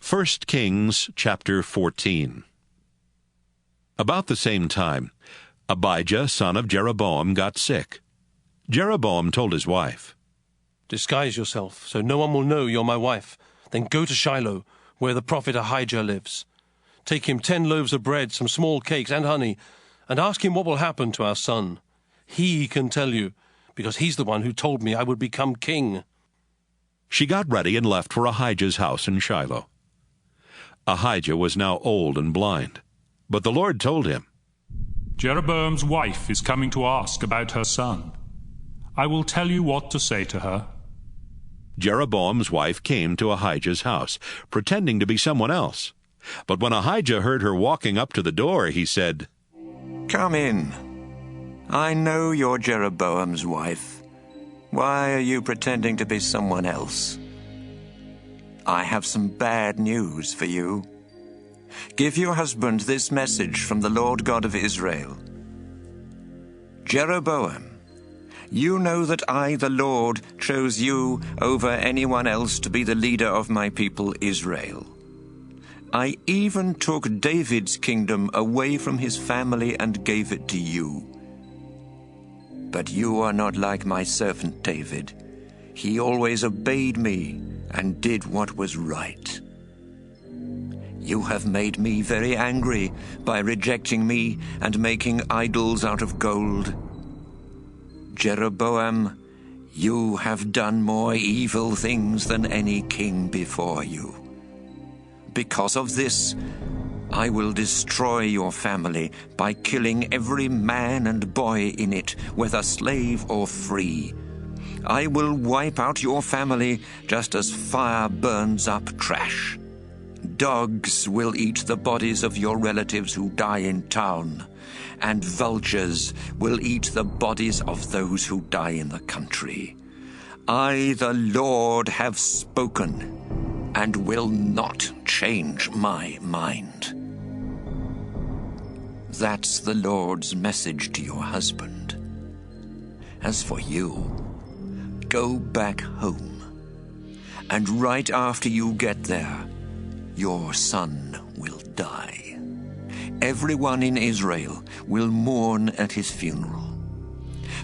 1 Kings chapter 14. About the same time, Ahijah, son of Jeroboam, got sick. Jeroboam told his wife, "Disguise yourself, so no one will know you're my wife. Then go to Shiloh, where the prophet Ahijah lives. Take him 10 loaves of bread, some small cakes, and honey, and ask him what will happen to our son. He can tell you, because he's the one who told me I would become king." She got ready and left for Ahijah's house in Shiloh. Ahijah was now old and blind, but the Lord told him, "Jeroboam's wife is coming to ask about her son. I will tell you what to say to her." Jeroboam's wife came to Ahijah's house, pretending to be someone else. But when Ahijah heard her walking up to the door, he said, "Come in. I know you're Jeroboam's wife. Why are you pretending to be someone else? I have some bad news for you. Give your husband this message from the Lord God of Israel. Jeroboam, you know that I, the Lord, chose you over anyone else to be the leader of my people Israel. I even took David's kingdom away from his family and gave it to you. But you are not like my servant David. He always obeyed me and did what was right. You have made me very angry by rejecting me and making idols out of gold. Jeroboam, you have done more evil things than any king before you. Because of this, I will destroy your family by killing every man and boy in it, whether slave or free. I will wipe out your family just as fire burns up trash. Dogs will eat the bodies of your relatives who die in town, and vultures will eat the bodies of those who die in the country. I, the Lord, have spoken, and will not change my mind." That's the Lord's message to your husband. As for you, go back home, and right after you get there, your son will die. Everyone in Israel will mourn at his funeral.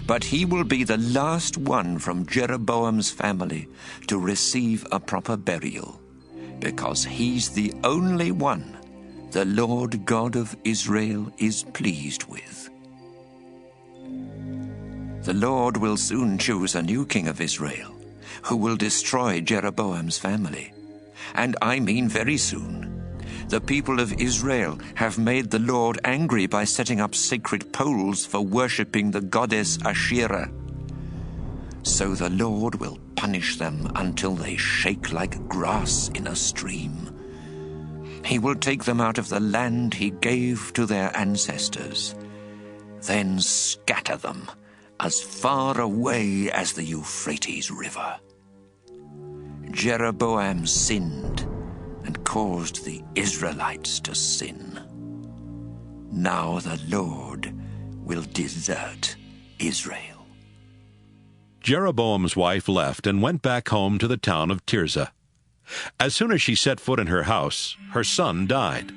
But he will be the last one from Jeroboam's family to receive a proper burial, because he's the only one the Lord God of Israel is pleased with. The Lord will soon choose a new king of Israel, who will destroy Jeroboam's family. And I mean very soon. The people of Israel have made the Lord angry by setting up sacred poles for worshipping the goddess Asherah. So the Lord will punish them until they shake like grass in a stream. He will take them out of the land he gave to their ancestors, then scatter them as far away as the Euphrates River. Jeroboam sinned and caused the Israelites to sin. Now the Lord will desert Israel." Jeroboam's wife left and went back home to the town of Tirzah. As soon as she set foot in her house, her son died.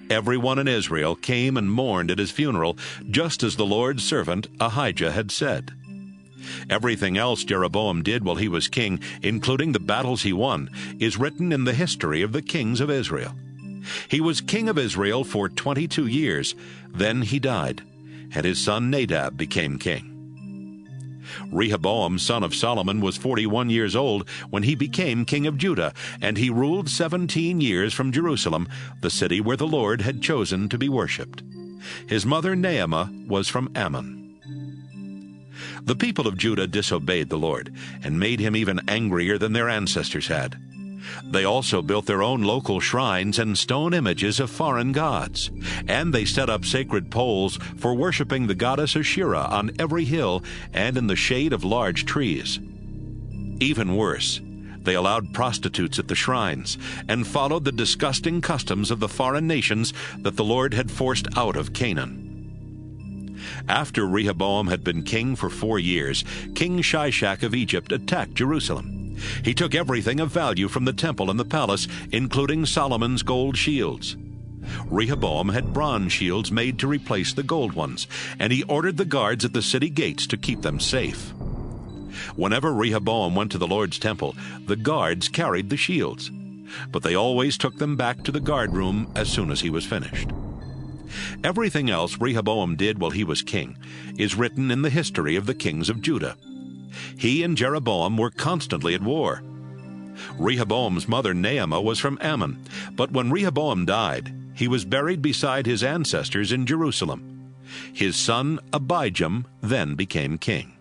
Everyone in Israel came and mourned at his funeral, just as the Lord's servant Ahijah had said. Everything else Jeroboam did while he was king, including the battles he won, is written in the history of the kings of Israel. He was king of Israel for 22 years. Then he died, and his son Nadab became king. Rehoboam, son of Solomon, was 41 years old when he became king of Judah, and he ruled 17 years from Jerusalem, the city where the Lord had chosen to be worshipped. His mother Naamah was from Ammon. The people of Judah disobeyed the Lord and made him even angrier than their ancestors had. They also built their own local shrines and stone images of foreign gods, and they set up sacred poles for worshiping the goddess Asherah on every hill and in the shade of large trees. Even worse, they allowed prostitutes at the shrines and followed the disgusting customs of the foreign nations that the Lord had forced out of Canaan. After Rehoboam had been king for 4 years, King Shishak of Egypt attacked Jerusalem. He took everything of value from the temple and the palace, including Solomon's gold shields. Rehoboam had bronze shields made to replace the gold ones, and he ordered the guards at the city gates to keep them safe. Whenever Rehoboam went to the Lord's temple, the guards carried the shields, but they always took them back to the guard room as soon as he was finished. Everything else Rehoboam did while he was king is written in the history of the kings of Judah. He and Jeroboam were constantly at war. Rehoboam's mother Naamah was from Ammon, but when Rehoboam died, he was buried beside his ancestors in Jerusalem. His son Abijam then became king.